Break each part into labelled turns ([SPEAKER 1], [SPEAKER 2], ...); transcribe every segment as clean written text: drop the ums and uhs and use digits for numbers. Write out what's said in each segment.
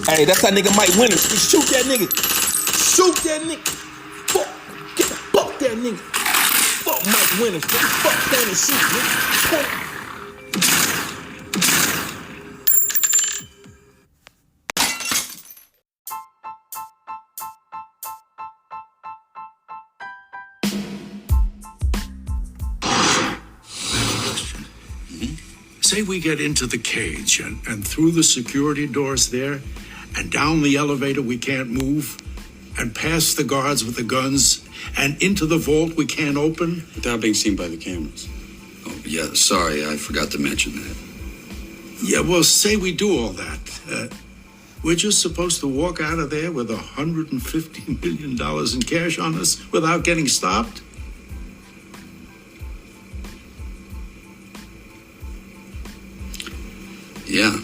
[SPEAKER 1] Hey, that's that nigga Mike Winters. Shoot that nigga. Shoot that nigga. Fuck. Fuck that nigga. Fuck Mike Winters. Fuck down and shoot, nigga.
[SPEAKER 2] Say we get into the cage and through the security doors there and down the elevator we can't move and past the guards with the guns and into the vault we can't open.
[SPEAKER 3] Without being seen by the cameras.
[SPEAKER 4] Oh, yeah, sorry, I forgot to mention that.
[SPEAKER 2] Yeah, well, say we do all that. We're just supposed to walk out of there with $150 million in cash on us without getting stopped?
[SPEAKER 4] Yeah.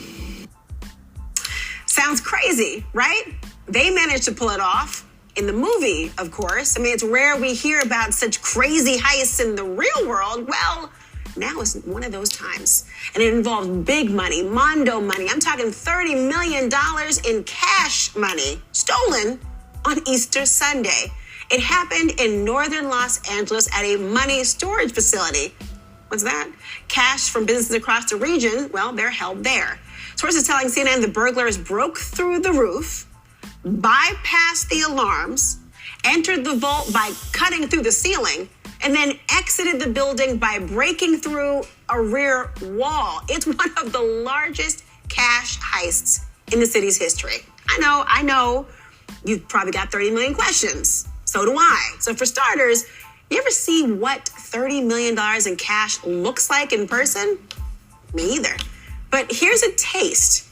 [SPEAKER 5] Sounds crazy, right? They managed to pull it off in the movie, of course. I mean, it's rare we hear about such crazy heists in the real world. Well, now is one of those times. And it involved big money, Mondo money. I'm talking $30 million in cash money stolen on Easter Sunday. It happened in northern Los Angeles at a money storage facility. What's that? Cash from businesses across the region, well, they're held there. Sources telling CNN the burglars broke through the roof, bypassed the alarms, entered the vault by cutting through the ceiling, and then exited the building by breaking through a rear wall. It's one of the largest cash heists in the city's history. I know, you've probably got 30 million questions. So do I. So for starters, you ever see what $30 million in cash looks like in person? Me either. But here's a taste.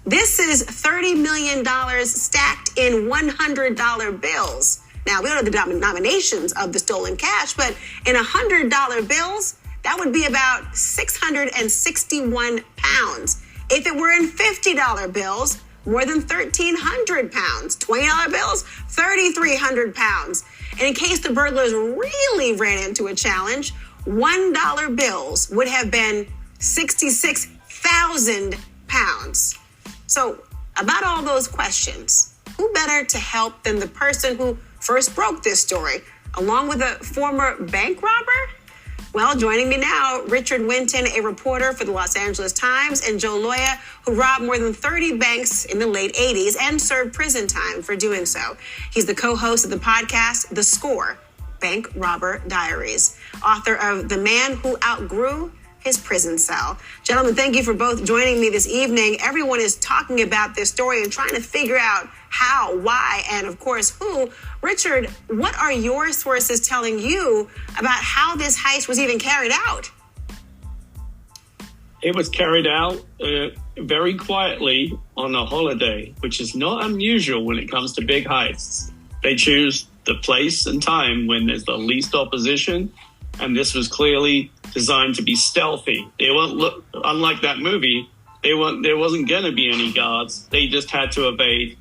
[SPEAKER 5] This is $30 million stacked in $100 bills. Now, we don't know the denominations of the stolen cash, but in $100 bills, that would be about 661 pounds. If it were in $50 bills, more than 1,300 pounds. $20 bills, 3,300 pounds. And in case the burglars really ran into a challenge, $1 bills would have been 66,000 pounds. So about all those questions, who better to help than the person who first broke this story, along with a former bank robber? Well, joining me now, Richard Winton, a reporter for the Los Angeles Times, and Joe Loya, who robbed more than 30 banks in the late 80s and served prison time for doing so. He's the co-host of the podcast, The Score, Bank Robber Diaries, author of The Man Who Outgrew His Prison Cell. Gentlemen, thank you for both joining me this evening. Everyone is talking about this story and trying to figure out how, why, and of course, who. Richard, what are your sources telling you about how this heist was even carried out?
[SPEAKER 6] It was carried out very quietly on a holiday, which is not unusual when it comes to big heists. They choose the place and time when there's the least opposition, and this was clearly designed to be stealthy. They won't look, unlike that movie, there wasn't going to be any guards. They just had to evade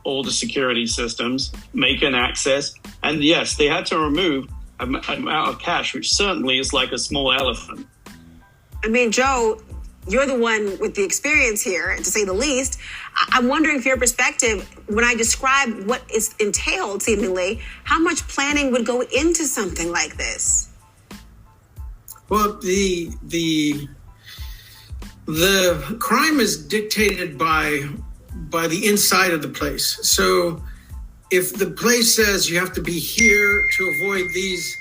[SPEAKER 6] all the security systems, make an access, and yes, they had to remove an amount of cash, which certainly is like a small elephant.
[SPEAKER 5] I mean, Joe, you're the one with the experience here, to say the least. I'm wondering, from your perspective, when I describe what is entailed, seemingly, how much planning would go into something like this?
[SPEAKER 7] Well, the crime is dictated by the inside of the place. So if the place says you have to be here to avoid these,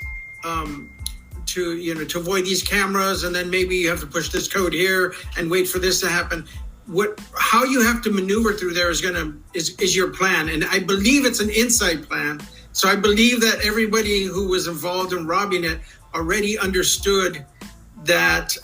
[SPEAKER 7] to avoid these cameras, and then maybe you have to push this code here and wait for this to happen, how you have to maneuver through there is your plan. And I believe it's an inside plan. So I believe that everybody who was involved in robbing it already understood that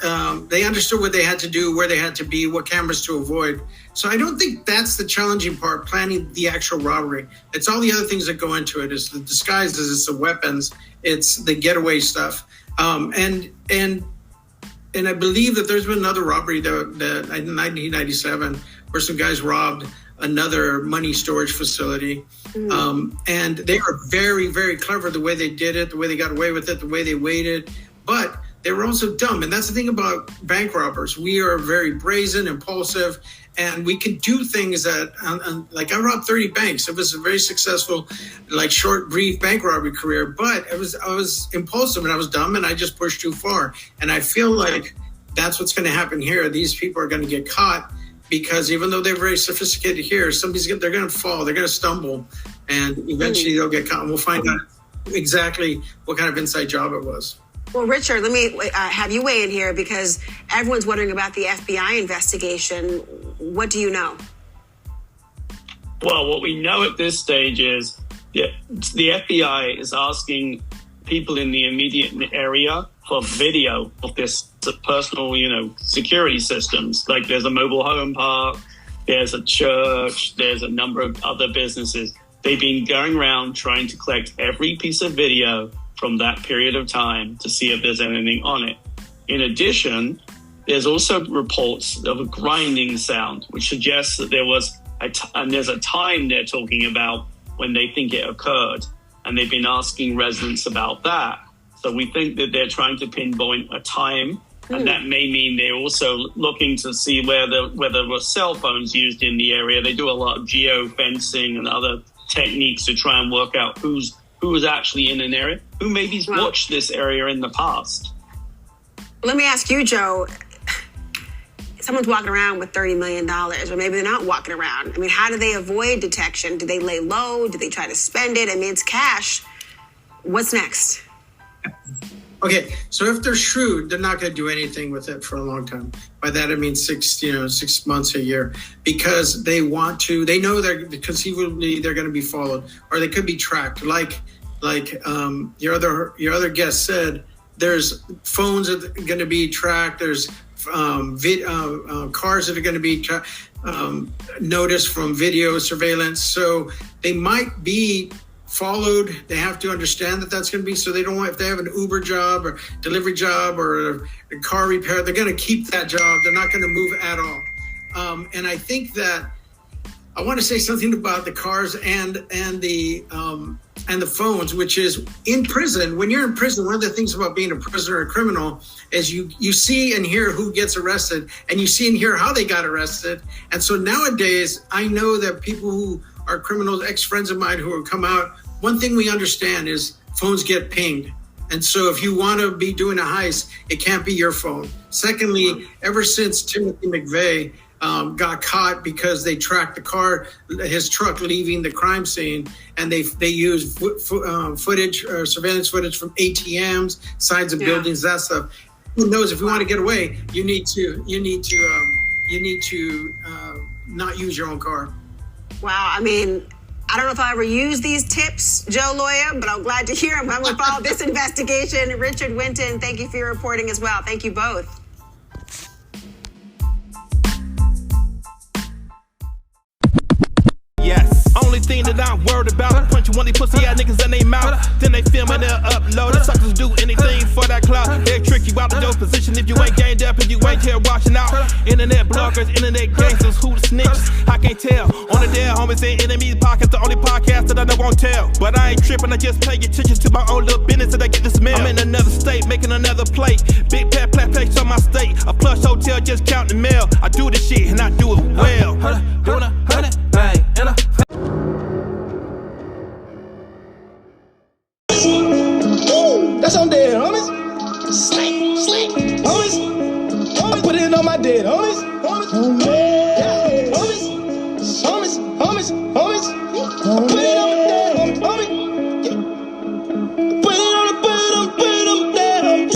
[SPEAKER 7] they understood what they had to do, where they had to be, what cameras to avoid. So I don't think that's the challenging part, planning the actual robbery. It's all the other things that go into it. It's the disguises, it's the weapons, it's the getaway stuff. And I believe that there's been another robbery that in 1997 where some guys robbed another money storage facility. And they were very, very clever the way they did it, the way they got away with it, the way they waited. But they were also dumb. And that's the thing about bank robbers. We are very brazen, impulsive, and we can do things that, like I robbed 30 banks. It was a very successful, like short, brief bank robbery career, but I was impulsive and I was dumb and I just pushed too far. And I feel like that's what's going to happen here. These people are going to get caught because even though they're very sophisticated here, they're going to fall, they're going to stumble, and eventually they'll get caught. And we'll find out exactly what kind of inside job it was.
[SPEAKER 5] Well, Richard, let me have you weigh in here because everyone's wondering about the FBI investigation. What do you know?
[SPEAKER 6] Well, what we know at this stage is the FBI is asking people in the immediate area for video of this personal, security systems. Like there's a mobile home park, there's a church, there's a number of other businesses. They've been going around trying to collect every piece of video from that period of time to see if there's anything on it. In addition, there's also reports of a grinding sound, which suggests that there was and there's a time they're talking about when they think it occurred. And they've been asking residents about that. So we think that they're trying to pinpoint a time. And that may mean they're also looking to see whether there were cell phones used in the area. They do a lot of geo-fencing and other techniques to try and work out who was actually in an area, who maybe watched this area in the past.
[SPEAKER 5] Let me ask you, Joe. Someone's walking around with $30 million, or maybe they're not walking around. I mean, how do they avoid detection? Do they lay low? Do they try to spend it? I mean, it's cash. What's next?
[SPEAKER 7] Okay, so if they're shrewd, they're not going to do anything with it for a long time. By that I mean 6 months, a year, because they know conceivably they're going to be followed, or they could be tracked. Like your other guest said, there's phones that are going to be tracked. There's cars that are going to be noticed from video surveillance. So they might be followed. They have to understand that that's going to be, so they don't want, if they have an Uber job or delivery job or a car repair, they're going to keep that job. They're not going to move at all. And I think that I want to say something about the cars and the phones, which is in prison. When you're in prison, one of the things about being a prisoner or a criminal is you see and hear who gets arrested, and you see and hear how they got arrested. And so nowadays, I know that people who are criminals, ex-friends of mine who have come out, one thing we understand is phones get pinged. And so if you want to be doing a heist, it can't be your phone. Secondly, ever since Timothy McVeigh got caught because they tracked his truck leaving the crime scene, and they used footage or surveillance footage from ATMs, sides of buildings, that stuff. Who knows? If you want to get away, you need to not use your own car.
[SPEAKER 5] Wow, I mean, I don't know if I'll ever use these tips, Joe Lawyer, but I'm glad to hear them. I'm going to follow this investigation. Richard Winton, thank you for your reporting as well. Thank you both.
[SPEAKER 1] Yes. Only thing that I'm worried about, punch one of these pussy ass niggas in their mouth. Then they film and they'll upload it. Suckers do anything for that clout. They'll trick you out of your position if you ain't gained up and you ain't here watching out. Internet bloggers, internet gangsters, who the snitches? I can't tell. On the dead homies and enemies podcast, the only podcast that I know won't tell. But I ain't tripping, I just pay attention to my own little business and I get this mail. I'm in another state, making another plate. Big plat place on my state. A plush hotel, just counting mail. I do this shit and I do it well. Doing 100 bang and that's on dead, homies. Slick, homies. I put it on my dead, homies. Homies, homies. I put it